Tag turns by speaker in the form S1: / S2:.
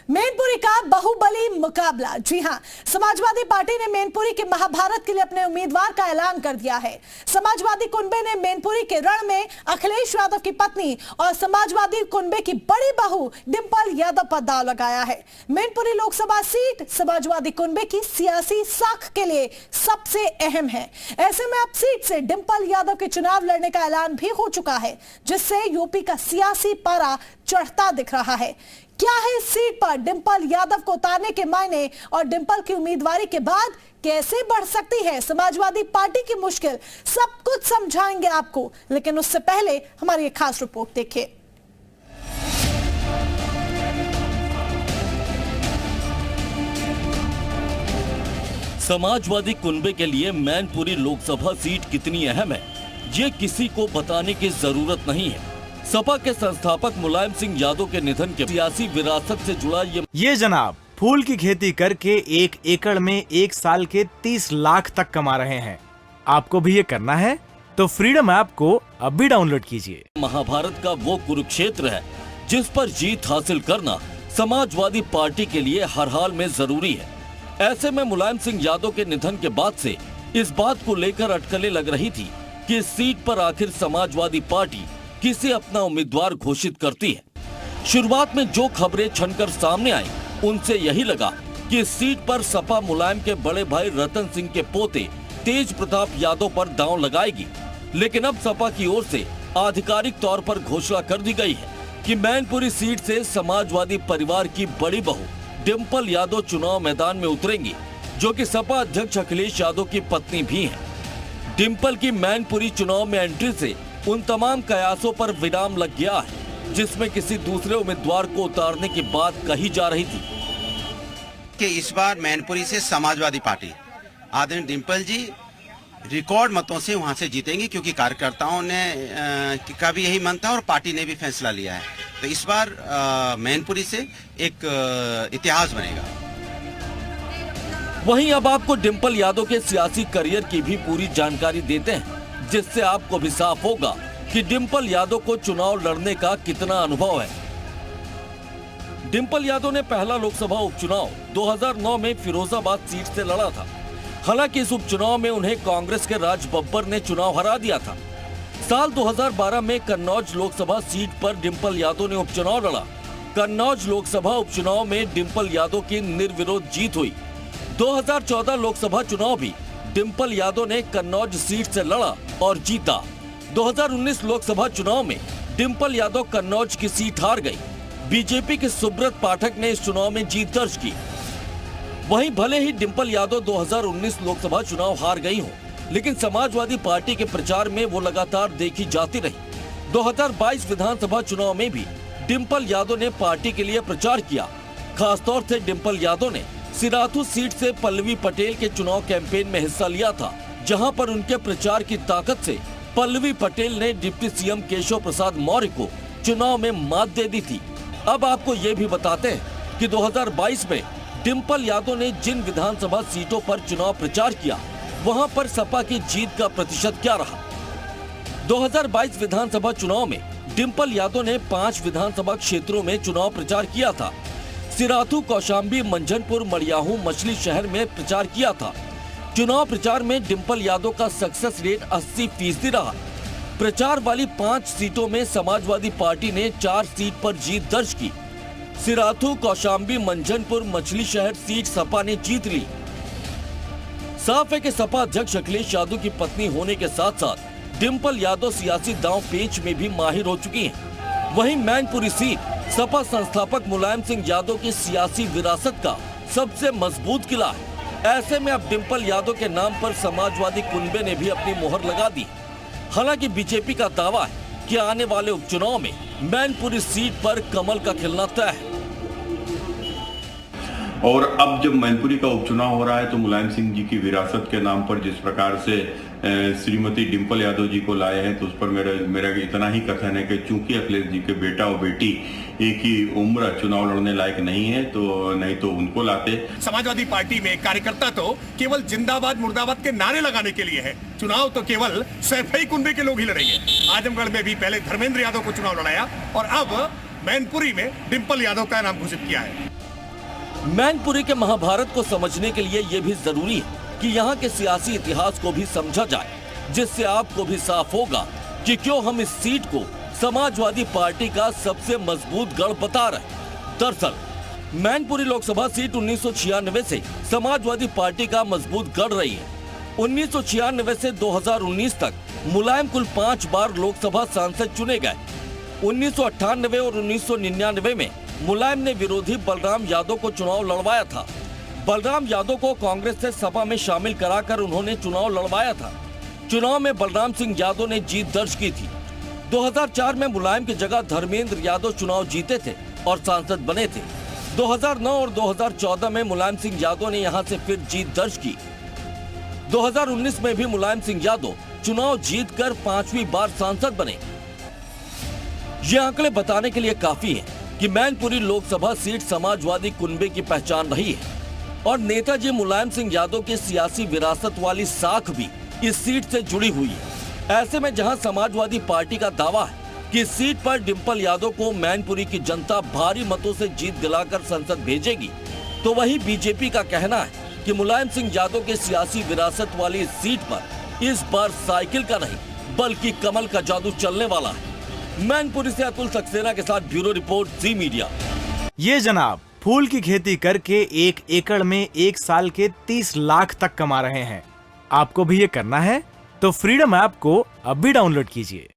S1: मैनपुरी का बाहुबली मुकाबला। जी हां, समाजवादी पार्टी ने मैनपुरी के महाभारत के लिए अपने उम्मीदवार का ऐलान कर दिया है। समाजवादी कुनबे ने मैनपुरी के रण में अखिलेश यादव की पत्नी और समाजवादी कुनबे की बड़ी बहू डिंपल यादव पर दांव लगाया है। मैनपुरी लोकसभा सीट समाजवादी कुनबे की सियासी साख के लिए सबसे अहम है। ऐसे में अब सीट से डिंपल यादव के चुनाव लड़ने का ऐलान भी हो चुका है, जिससे यूपी का सियासी पारा चढ़ता दिख रहा है। क्या है इस सीट पर डिंपल यादव को उतारने के मायने और डिंपल की उम्मीदवारी के बाद कैसे बढ़ सकती है समाजवादी पार्टी की मुश्किल, सब कुछ समझाएंगे आपको। लेकिन उससे पहले हमारी एक खास रिपोर्ट देखिए।
S2: समाजवादी कुनबे के लिए मैनपुरी लोकसभा सीट कितनी अहम है, ये किसी को बताने की जरूरत नहीं है। सपा के संस्थापक मुलायम सिंह यादव के निधन के सियासी विरासत से जुड़ा ये
S3: जनाब फूल की खेती करके 1 एकड़ में 1 साल के 30 लाख तक कमा रहे हैं। आपको भी ये करना है तो फ्रीडम ऐप को अब भी डाउनलोड कीजिए।
S2: महाभारत का वो कुरुक्षेत्र है जिस पर जीत हासिल करना समाजवादी पार्टी के लिए हर हाल में जरूरी है। ऐसे में मुलायम सिंह यादव के निधन के बाद से इस बात को लेकर अटकलें लग रही थी कि इस सीट पर आखिर समाजवादी पार्टी किसे अपना उम्मीदवार घोषित करती है। शुरुआत में जो खबरें छनकर सामने आई उनसे यही लगा कि इस सीट पर सपा मुलायम के बड़े भाई रतन सिंह के पोते तेज प्रताप यादव पर दांव लगाएगी। लेकिन अब सपा की ओर से आधिकारिक तौर पर घोषणा कर दी गई है कि मैनपुरी सीट से समाजवादी परिवार की बड़ी बहू डिंपल यादव चुनाव मैदान में उतरेंगी, जो कि सपा अध्यक्ष अखिलेश यादव की पत्नी भी हैं। डिंपल की मैनपुरी चुनाव में एंट्री से उन तमाम कयासों पर विराम लग गया है जिसमें किसी दूसरे उम्मीदवार को उतारने की बात कही जा रही थी
S4: कि इस बार मैनपुरी से समाजवादी पार्टी आदरणीय डिंपल जी रिकॉर्ड मतों से वहां से जीतेंगे, क्योंकि कार्यकर्ताओं ने का भी यही मन था और पार्टी ने भी फैसला लिया है। तो इस बार मैनपुरी से एक इतिहास बनेगा।
S2: वहीं अब आपको डिंपल यादव के सियासी करियर की भी पूरी जानकारी देते हैं, जिससे आपको भी साफ होगा कि डिंपल यादव को चुनाव लड़ने का कितना अनुभव है। डिंपल यादव ने पहला लोकसभा उपचुनाव 2009 में फिरोजाबाद सीट से लड़ा था। हालांकि इस उपचुनाव में उन्हें कांग्रेस के राज बब्बर ने चुनाव हरा दिया था। साल 2012 में कन्नौज लोकसभा सीट पर डिंपल यादव ने उपचुनाव लड़ा। कन्नौज लोकसभा उपचुनाव में डिंपल यादव की निर्विरोध जीत हुई। 2014 लोकसभा चुनाव भी डिंपल यादव ने कन्नौज सीट से लड़ा और जीता। 2019 लोकसभा चुनाव में डिंपल यादव कन्नौज की सीट हार गई। बीजेपी के सुब्रत पाठक ने इस चुनाव में जीत दर्ज की। वहीं भले ही डिंपल यादव 2019 लोकसभा चुनाव हार गई हो, लेकिन समाजवादी पार्टी के प्रचार में वो लगातार देखी जाती रही। 2022 विधानसभा चुनाव में भी डिंपल यादव ने पार्टी के लिए प्रचार किया। खासतौर से डिंपल यादव ने सिराथू सीट से पल्लवी पटेल के चुनाव कैंपेन में हिस्सा लिया था, जहां पर उनके प्रचार की ताकत से पल्लवी पटेल ने डिप्टी सीएम केशव प्रसाद मौर्य को चुनाव में मात दे दी थी। अब आपको ये भी बताते हैं कि 2022 में डिंपल यादव ने जिन विधानसभा सीटों पर चुनाव प्रचार किया, वहां पर सपा की जीत का प्रतिशत क्या रहा। 2022 विधानसभा चुनाव में डिंपल यादव ने 5 विधानसभा क्षेत्रों में चुनाव प्रचार किया था। सिराथू, कौशाम्बी, मंझनपुर, मड़ियाहू, मछली शहर में प्रचार किया था। चुनाव प्रचार में डिंपल यादव का सक्सेस रेट 80% रहा। प्रचार वाली 5 सीटों में समाजवादी पार्टी ने 4 सीट पर जीत दर्ज की। सिराथू, कौशाम्बी, मंझनपुर, मछली शहर सीट सपा ने जीत ली। साफ है कि सपा अध्यक्ष अखिलेश यादव की पत्नी होने के साथ साथ डिंपल यादव सियासी दांव पेच में भी माहिर हो चुकी हैं। वहीं मैनपुरी सीट सपा संस्थापक मुलायम सिंह यादव की सियासी विरासत का सबसे मजबूत किला है। ऐसे में अब डिंपल यादव के नाम पर समाजवादी कुनबे ने भी अपनी मोहर लगा दी। हालांकि बीजेपी का दावा है कि आने वाले उपचुनाव में मैनपुरी सीट पर कमल का खिलना तय है।
S5: और अब जब मैनपुरी का उपचुनाव हो रहा है तो मुलायम सिंह जी की विरासत के नाम पर जिस प्रकार से श्रीमती डिंपल यादव जी को लाए हैं, तो उस पर मेरा इतना ही कथन है कि चूंकि अखिलेश जी के बेटा और बेटी एक ही उम्र चुनाव लड़ने लायक नहीं है, तो नहीं तो उनको लाते।
S6: समाजवादी पार्टी में कार्यकर्ता तो केवल जिंदाबाद मुर्दाबाद के नारे लगाने के लिए है। चुनाव तो केवल सैफई कुनबे के लोग ही लड़ेंगे। आजमगढ़ में भी पहले धर्मेंद्र यादव को चुनाव लड़ाया और अब मैनपुरी में डिंपल यादव का नाम घोषित किया है।
S2: मैनपुरी के महाभारत को समझने के लिए ये भी जरूरी है कि यहाँ के सियासी इतिहास को भी समझा जाए, जिससे आपको भी साफ होगा कि क्यों हम इस सीट को समाजवादी पार्टी का सबसे मजबूत गढ़ बता रहे हैं। दरअसल मैनपुरी लोकसभा सीट 1996 से समाजवादी पार्टी का मजबूत गढ़ रही है। 1996 से 2019 तक मुलायम कुल 5 बार लोकसभा सांसद चुने गए। 1998 और 1999 में मुलायम ने विरोधी बलराम यादव को चुनाव लड़वाया था। बलराम यादव को कांग्रेस से सपा में शामिल कराकर उन्होंने चुनाव लड़वाया था। चुनाव में बलराम सिंह यादव ने जीत दर्ज की थी। 2004 में मुलायम की जगह धर्मेंद्र यादव चुनाव जीते थे और सांसद बने थे। 2009 और 2014 में मुलायम सिंह यादव ने यहां से फिर जीत दर्ज की। 2019 में भी मुलायम सिंह यादव चुनाव जीतकर 5वीं बार सांसद बने। ये आंकड़े बताने के लिए काफी हैं कि मैनपुरी लोकसभा सीट समाजवादी कुनबे की पहचान रही है और नेताजी मुलायम सिंह यादव की सियासी विरासत वाली साख भी इस सीट से जुड़ी हुई है। ऐसे में जहां समाजवादी पार्टी का दावा है कि इस सीट पर डिंपल यादव को मैनपुरी की जनता भारी मतों से जीत दिलाकर संसद भेजेगी, तो वही बीजेपी का कहना है कि मुलायम सिंह यादव के सियासी विरासत वाली इस सीट पर इस बार साइकिल का नहीं बल्कि कमल का जादू चलने वाला है। मैनपुरी से अतुल सक्सेना के साथ ब्यूरो रिपोर्ट, जी मीडिया।
S3: ये जनाब फूल की खेती करके 1 एकड़ में 1 साल के 30 लाख तक कमा रहे हैं। आपको भी ये करना है तो फ्रीडम ऐप को अब भी डाउनलोड कीजिए।